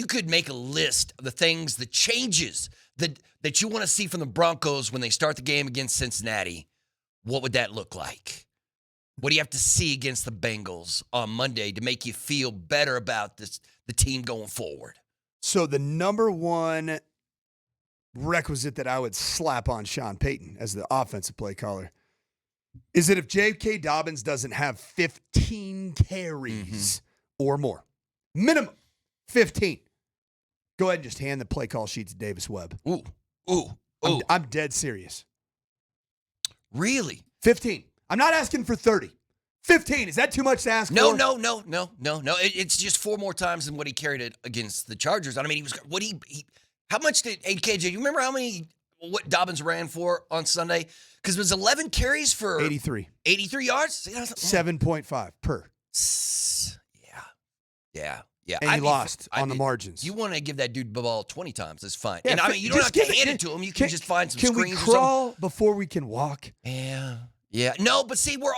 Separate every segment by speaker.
Speaker 1: you could make a list of the things, the changes that you want to see from the Broncos when they start the game against Cincinnati, what would that look like? What do you have to see against the Bengals on Monday to make you feel better about the team going forward?
Speaker 2: So the number one requisite that I would slap on Sean Payton as the offensive play caller is that if J.K. Dobbins doesn't have 15 carries or more, minimum 15, go ahead and just hand the play call sheet to Davis Webb.
Speaker 1: Ooh.
Speaker 2: I'm dead serious.
Speaker 1: Really?
Speaker 2: 15. I'm not asking for 30. 15. Is that too much to ask
Speaker 1: No.
Speaker 2: for?
Speaker 1: It's just 4 more times than what he carried it against the Chargers. I mean, how much did KJ? You remember what Dobbins ran for on Sunday? Because it was 11 carries for
Speaker 2: 83
Speaker 1: yards.
Speaker 2: 7.5 per.
Speaker 1: Yeah.
Speaker 2: And he lost on the margins.
Speaker 1: You want to give that dude the ball 20 times, that's fine.
Speaker 2: Yeah,
Speaker 1: and I mean, you don't have to hand it to him. You can just find some screens.
Speaker 2: Can we crawl before we can walk?
Speaker 1: Yeah. No, but see, we're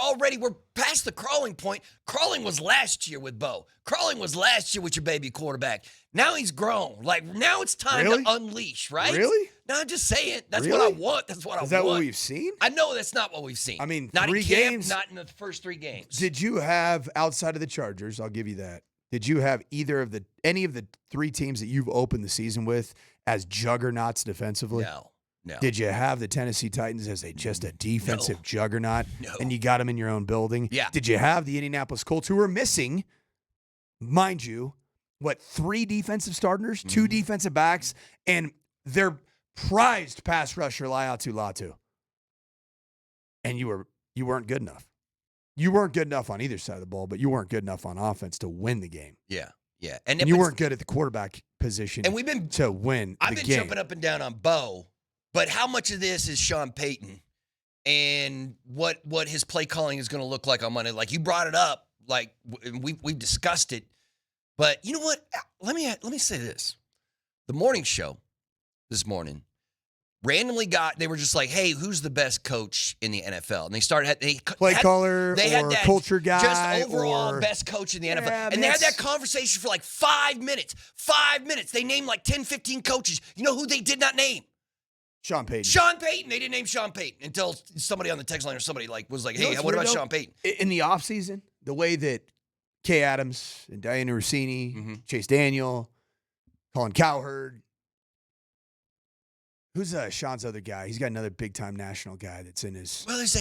Speaker 1: past the crawling point. Crawling was last year with Bo. Crawling was last year with your baby quarterback. Now he's grown. Like, now it's time to unleash, right?
Speaker 2: Really?
Speaker 1: No, I'm just saying. That's what I want. That's what I want.
Speaker 2: Is that what we've seen?
Speaker 1: I know that's not what we've seen.
Speaker 2: I mean,
Speaker 1: not
Speaker 2: 3
Speaker 1: in camp,
Speaker 2: games.
Speaker 1: not in the first 3 games.
Speaker 2: Did you have, outside of the Chargers, I'll give you that, did you have any of the 3 teams that you've opened the season with as juggernauts defensively?
Speaker 1: No.
Speaker 2: Did you have the Tennessee Titans as a defensive juggernaut?
Speaker 1: No.
Speaker 2: And you got them in your own building?
Speaker 1: Yeah.
Speaker 2: Did you have the Indianapolis Colts, who were missing, mind you, 3 defensive starters, 2 defensive backs, and their prized pass rusher, Latu? And you weren't good enough. You weren't good enough on either side of the ball, but you weren't good enough on offense to win the game.
Speaker 1: Yeah.
Speaker 2: And you weren't good at the quarterback position to win
Speaker 1: I've
Speaker 2: the
Speaker 1: been
Speaker 2: game.
Speaker 1: jumping up and down on Bo, but how much of this is Sean Payton and what his play calling is going to look like on Monday? Like, you brought it up, like we've discussed it, but you know what? Let me say this: the morning show this morning randomly they were just like, hey, who's the best coach in the NFL? And they
Speaker 2: caller
Speaker 1: they
Speaker 2: or
Speaker 1: had that
Speaker 2: culture guy,
Speaker 1: just overall
Speaker 2: or
Speaker 1: best coach in the NFL.
Speaker 2: Yeah,
Speaker 1: and they had that conversation for like 5 minutes. 5 minutes. They named like 10, 15 coaches. You know who they did not name?
Speaker 2: Sean Payton.
Speaker 1: They didn't name Sean Payton until somebody on the text line or somebody was like, hey,
Speaker 2: You know
Speaker 1: what about
Speaker 2: weird,
Speaker 1: Sean Payton?
Speaker 2: In the offseason, the way that Kay Adams and Diana Rossini, Chase Daniel, Colin Cowherd, who's Sean's other guy? He's got another big-time national guy that's in his
Speaker 1: Was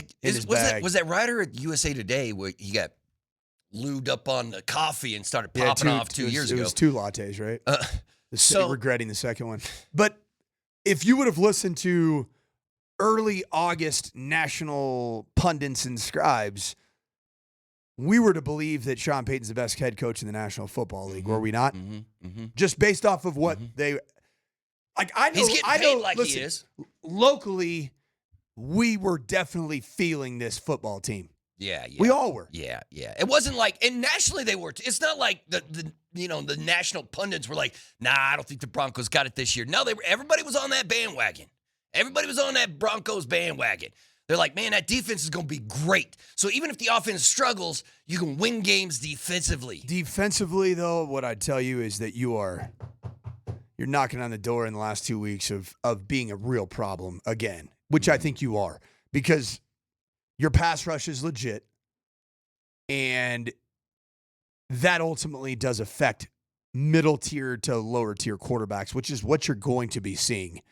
Speaker 1: that writer at USA Today where he got lubed up on the coffee and started popping off 2 years ago?
Speaker 2: It was 2 lattes, right? Regretting the second one. But if you would have listened to early August national pundits and scribes, we were to believe that Sean Payton's the best head coach in the National Football League, were we not? Just based off of what they – like, I know,
Speaker 1: he's getting paid like
Speaker 2: listen,
Speaker 1: he is.
Speaker 2: Locally, we were definitely feeling this football team.
Speaker 1: Yeah.
Speaker 2: We all were.
Speaker 1: Yeah. It wasn't like, and nationally they were. It's not like the national pundits were like, nah, I don't think the Broncos got it this year. No, everybody was on that bandwagon. Everybody was on that Broncos bandwagon. They're like, man, that defense is going to be great. So even if the offense struggles, you can win games defensively.
Speaker 2: Defensively, though, what I'd tell you is that you're knocking on the door in the last 2 weeks of being a real problem again, which I think you are, because your pass rush is legit, and that ultimately does affect middle tier to lower tier quarterbacks, which is what you're going to be seeing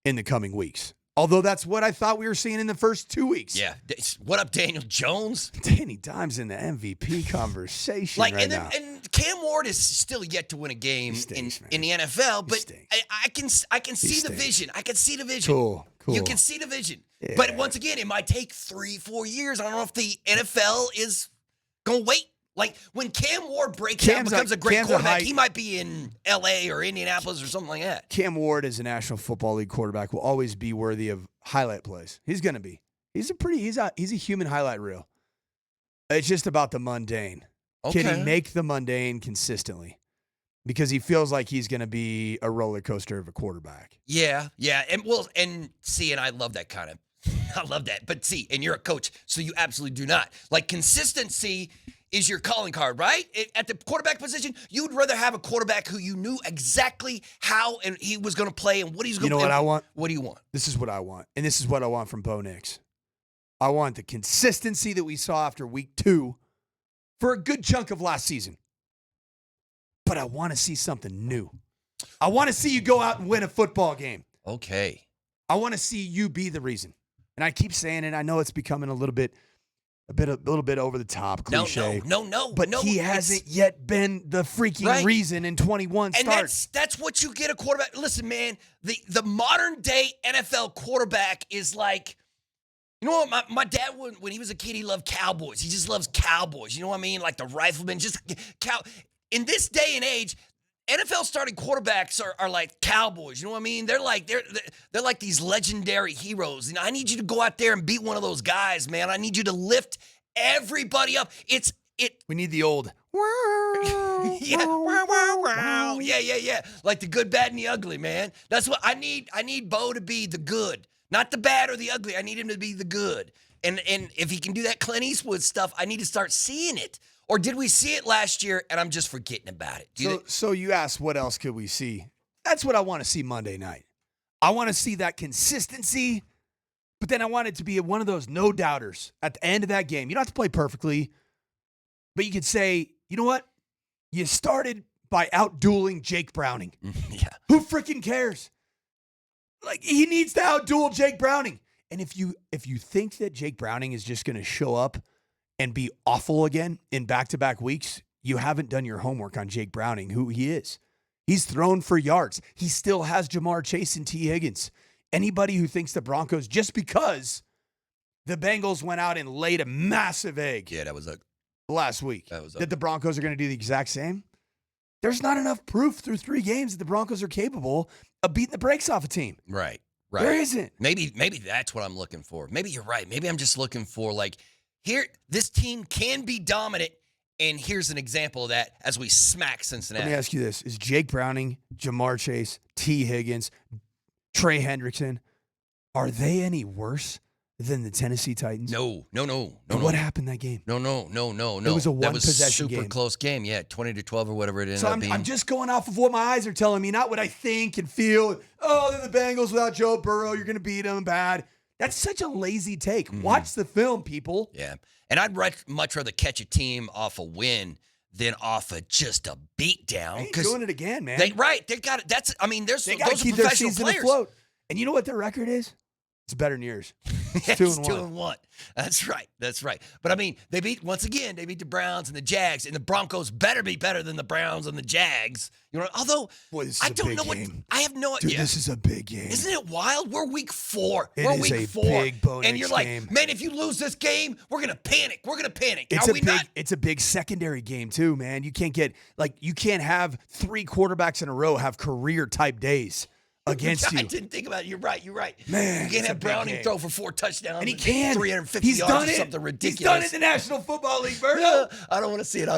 Speaker 2: in the coming weeks. Although that's what I thought we were seeing in the first 2 weeks.
Speaker 1: Yeah. What up, Daniel Jones?
Speaker 2: Danny Dimes in the MVP conversation right now.
Speaker 1: And Cam Ward is still yet to win a game in the NFL, but I can see the vision. I can see the vision.
Speaker 2: Cool.
Speaker 1: You can see the vision.
Speaker 2: Yeah.
Speaker 1: But once again, it might take 3-4 years. I don't know if the NFL is going to wait. Like, when Cam Ward breaks out and becomes a great quarterback, he might be in L.A. or Indianapolis or something like that.
Speaker 2: Cam Ward as a National Football League quarterback will always be worthy of highlight plays. He's going to be. He's a human highlight reel. It's just about the mundane.
Speaker 1: Okay.
Speaker 2: Can he make the mundane consistently? Because he feels like he's going to be a roller coaster of a quarterback.
Speaker 1: Yeah. And I love that kind of I love that. But see, and you're a coach, so you absolutely do not. Like, consistency is your calling card, right? At the quarterback position, you would rather have a quarterback who you knew exactly how and he was going to play and what he's going to
Speaker 2: You know what I want?
Speaker 1: What do you want?
Speaker 2: This is what I want. And this is what I want from Bo Nix. I want the consistency that we saw after week 2 for a good chunk of last season. But I want to see something new. I want to see you go out and win a football game.
Speaker 1: Okay.
Speaker 2: I want to see you be the reason. And I keep saying it. I know it's becoming a little bit over the top, cliche.
Speaker 1: No.
Speaker 2: But he hasn't yet been the freaking reason in 21
Speaker 1: and
Speaker 2: starts.
Speaker 1: that's what you get a quarterback. Listen, man, the modern day NFL quarterback is like, you know what? My dad, when he was a kid, he loved cowboys. He just loves cowboys. You know what I mean? Like the rifleman, just cow. In this day and age, NFL starting quarterbacks are like cowboys. You know what I mean? They're like these legendary heroes. And I need you to go out there and beat one of those guys, man. I need you to lift everybody up.
Speaker 2: We need the old.
Speaker 1: Yeah. Like the good, bad, and the ugly, man. That's what I need. I need Bo to be the good, not the bad or the ugly. I need him to be the good. And if he can do that Clint Eastwood stuff, I need to start seeing it. Or did we see it last year and I'm just forgetting about it?
Speaker 2: So you asked what else could we see? That's what I want to see Monday night. I want to see that consistency, but then I want it to be one of those no-doubters at the end of that game. You don't have to play perfectly, but you could say, you know what? You started by out-dueling Jake Browning.
Speaker 1: Yeah.
Speaker 2: Who freaking cares? Like, he needs to out-duel Jake Browning. And if you think that Jake Browning is just going to show up and be awful again in back-to-back weeks, you haven't done your homework on Jake Browning, who he is. He's thrown for yards. He still has Jamar Chase and T. Higgins. Anybody who thinks the Broncos, just because the Bengals went out and laid a massive egg
Speaker 1: Yeah, that was
Speaker 2: last week, that the Broncos are going to do the exact same, there's not enough proof through 3 games that the Broncos are capable of beating the brakes off a team.
Speaker 1: Right.
Speaker 2: There isn't.
Speaker 1: Maybe that's what I'm looking for. Maybe you're right. Maybe I'm just looking for, like, here, this team can be dominant, and here's an example of that as we smack Cincinnati.
Speaker 2: Let me ask you this. Is Jake Browning, Jamar Chase, T. Higgins, Trey Hendrickson, are they any worse than the Tennessee Titans?
Speaker 1: No.
Speaker 2: What happened that game?
Speaker 1: No.
Speaker 2: It was a one-possession game.
Speaker 1: Super close game, yeah, 20-12 or whatever it ended
Speaker 2: So
Speaker 1: up being.
Speaker 2: I'm just going off of what my eyes are telling me, not what I think and feel. Oh, they're the Bengals without Joe Burrow. You're going to beat them bad. That's such a lazy take. Mm-hmm. Watch the film, people.
Speaker 1: Yeah. And I'd much rather catch a team off a win than off of just a beatdown.
Speaker 2: They ain't doing it again, man.
Speaker 1: They got it. Those
Speaker 2: they got to keep their season afloat. And you know what their record is? It's better than yours. It's
Speaker 1: 2-1. That's right. But I mean, they beat the Browns and the Jags, and the Broncos better be better than the Browns and the Jags. You know, although I don't know
Speaker 2: game.
Speaker 1: I have no idea.
Speaker 2: Dude, this is a big game.
Speaker 1: Isn't it wild? We're week 4.
Speaker 2: We're week 4. Big Bo Nix
Speaker 1: and you're like,
Speaker 2: game.
Speaker 1: man, if you lose this game, we're gonna panic.
Speaker 2: It's a big secondary game too, man. You can't have 3 quarterbacks in a row have career type days against you.
Speaker 1: I didn't think about it. You're right.
Speaker 2: Man,
Speaker 1: you can't have Browning throw for 4 touchdowns
Speaker 2: and he can.
Speaker 1: 350
Speaker 2: He's
Speaker 1: yards
Speaker 2: done
Speaker 1: or
Speaker 2: it.
Speaker 1: something ridiculous.
Speaker 2: He's done it in the National Football League, Berto.
Speaker 1: I don't want to see it.